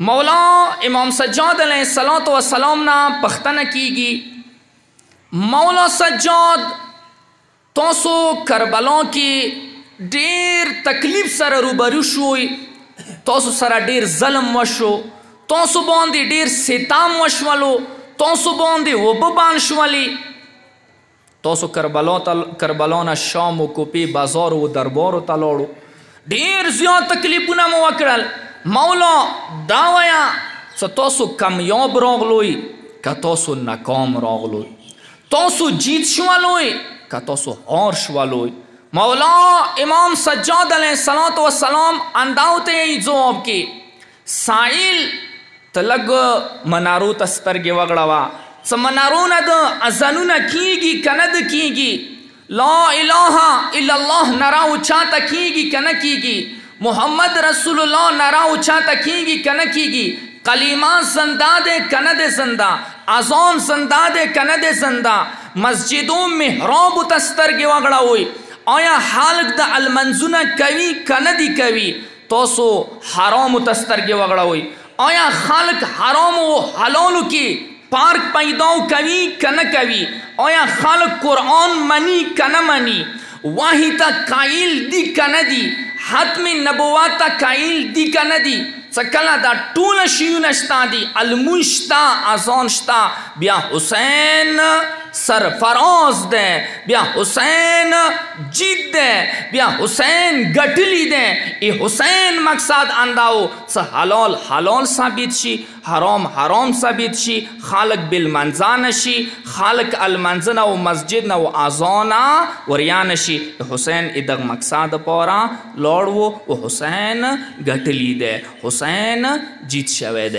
مولا امام سجاد علیہ السلام نا پختنه کیږي مولا سجاد تاسو کربلا کې ډیر تکلیف سره روبرو شوي، تاسو سره ډیر ظلم وشو، تاسو باندې ډیر ستم وشولو، تاسو باندې وببان شولي، تاسو کربلا نه شام او کوپی بازار او دربار ته لاړو، ډیر زیات تکلیفونه مو وکړل. مولا دا ویا څه تاسو کامیاب راغلوئ که تاسو ناکام راغلوئ، تاسو جیت شولوئ که تاسو هار شولوئ. مولا امام سجاد علیہ السلام انداو ته یې جواب کې سائل ته لږ منارو ته سترګې وغړوه، څه منارو نه د اذانونه کیږي که نه د کیږي، لا اله الا الله نرا اوچاته کیږي که نه کیږي، محمد رسول اللہ نرا اوچاته کیږي که نه کیږي، کلمه زنده ده که نه ده زنده، اذان زنده ده که نه ده زنده، مسجدو محرابو ته سترګې وغړوئ، آیا خلق د المنځونه کوي که نه دي کوي؟ تاسو حرامو ته سترګې وغړوئ، آیا خلق حرامو و حلالو کې پارک پیداو کوي که نه کوي؟ آیا خلق قرآن منی که نه منی؟ وحی ته قایل دي که نه دي؟ حتم نبوات ته قایل دي که نه دي؟ څه کله دا ټوله شیونه شته دي، المونځ شته، اذان شته، بیا حسین سرفراز ده، بیا حسین جیت ده، بیا حسین گټلی ده. ای حسین مقصد انداو څه حلال حلال ثابت شي، حرام حرام ثابت شي، خالق بالمنځه نشي، خالق المنځه نه و مسجد نه و اذانه وریا نشي. حسین ای دغه مقصد پاره لاړ و او حسین گټلی ده، حسین جیت شوی ده.